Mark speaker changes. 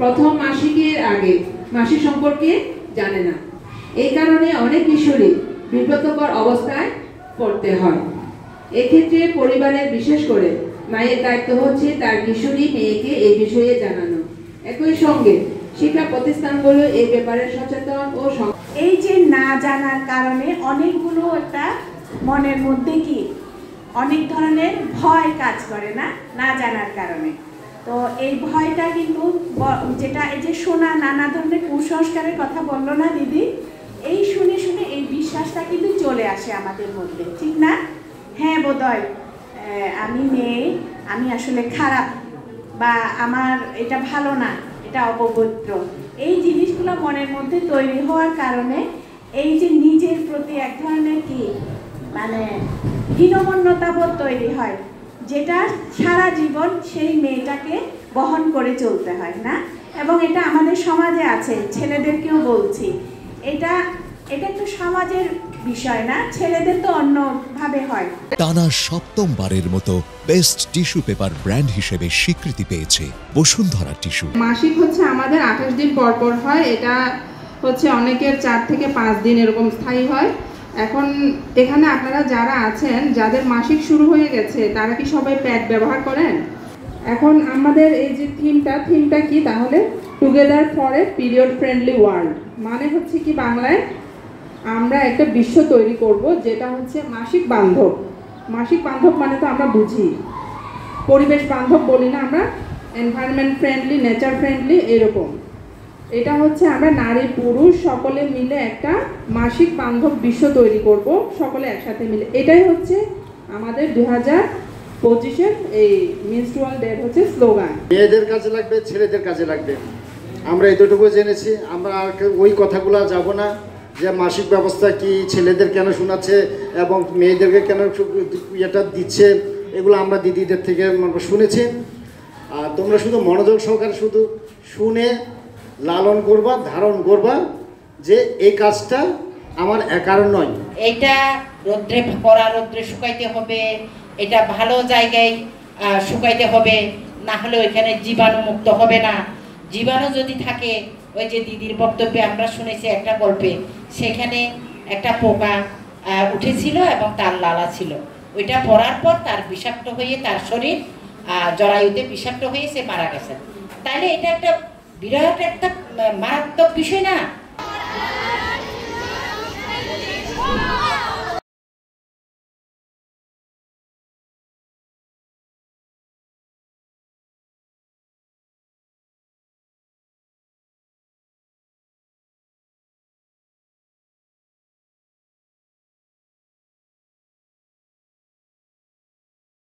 Speaker 1: প্রথম মাসিকের আগে মাসিক সম্পর্কে জানে না। এই কারণে অনেক কিশোরী বিব্রতকর অবস্থায় পড়তে হয়। এক্ষেত্রে পরিবারের বিশেষ করে মায়ের দায়িত্ব হচ্ছে তার কিশোরী মেয়েকে এই বিষয়ে জানানো। একই সঙ্গে শিক্ষা প্রতিষ্ঠানগুলো এই ব্যাপারে সচেতন ও
Speaker 2: এই যে না জানার কারণে অনেকগুলো একটা মনের মধ্যে কি অনেক ধরনের ভয় কাজ করে না জানার কারণে। তো এই ভয়টা কিন্তু যেটা এই যে শোনা নানা ধরনের কুসংস্কারের কথা বললো না দিদি, এই শুনে শুনে এই বিশ্বাসটা কিন্তু চলে আসে আমাদের মধ্যে, ঠিক না? হ্যাঁ বোধহয় আমি মেয়ে, আমি আসলে খারাপ, বা আমার এটা ভালো না, এটা অপবিত্র, এই জিনিসগুলো মনের মধ্যে তৈরি হওয়ার কারণে এই যে নিজের প্রতি এক ধরনের কি মানে হীনমন্যতাবোধ তৈরি হয়, যেটা সারা জীবন সেই মেয়েটাকে বহন করে চলতে হয় না। এবং এটা আমাদের সমাজে আছে, ছেলেদেরকেও বলছি, এটা একটু সমাজের বিষয় না, ছেলেদের তো অন্যভাবে হয়।
Speaker 3: টানা সপ্তমবারের মতো বেস্ট টিস্যু পেপার ব্র্যান্ড হিসেবে স্বীকৃতি পেয়েছে বসুন্ধরা টিস্যু।
Speaker 4: মাসিক হচ্ছে আমাদের 28 দিন পর পর হয়, এটা হচ্ছে অনেকের 4 থেকে 5 দিন এরকম স্থায়ী হয়। এখন এখানে আপনারা যারা আছেন, যাদের মাসিক শুরু হয়ে গেছে, তারা কি সবাই প্যাড ব্যবহার করেন? এখন আমাদের এই যে থিমটা কি তাহলে, together for a period friendly world. মানে হচ্ছে কি বাংলায় আমরা একটা বিশ্ব তৈরি করব যেটা হচ্ছে মাসিক বান্ধব। মাসিক বান্ধব মানে তো আমরা বুঝি পরিবেশ বান্ধব বলি না আমরা, এনভায়রনমেন্ট ফ্রেন্ডলি, নেচার ফ্রেন্ডলি, এরকম। এটা হচ্ছে আমরা নারী পুরুষ সকলে মিলে একটা মাসিক বান্ধব বিশ্ব তৈরি করব, সকলে একসাথে মিলে। এটাই হচ্ছে আমাদের 2025-এর এই মেনস্ট্রুয়াল ডে হচ্ছে স্লোগান।
Speaker 5: মেয়েদের কাজে লাগবে, ছেলেদের কাজে লাগবে, আমরা এতটুকু জেনেছি। আমরা আর ওই কথাগুলো যাব না যে মাসিক ব্যবস্থা কি, ছেলেদের কেন শোনাচ্ছে এবং মেয়েদেরকে কেন এটা দিচ্ছে, এগুলো আমরা দিদিদের থেকে শুনেছি। আর তোমরা শুধু মনোযোগ সহকারে শুধু শুনে লালন করবা, ধারণ করবা যে এই কাজটা আমার একার নয়।
Speaker 6: এইটা রোদ্রে করা, রোদ্রে শুকাইতে হবে, এটা ভালো জায়গায় শুকাইতে হবে, না হলে ওইখানে জীবাণু মুক্ত হবে না। জীবাণু যদি থাকে, ওই যে দিদির বক্তব্যে আমরা শুনেছি একটা গল্পে, সেখানে একটা পোকা উঠেছিল এবং তার লালা ছিল, ওইটা পড়ার পর তার বিষাক্ত হয়ে তার শরীর জরায়ুতে বিষাক্ত হয়ে সে মারা গেছে। তাইলে এটা একটা বিরাট একটা মারাত্মক বিষয় না?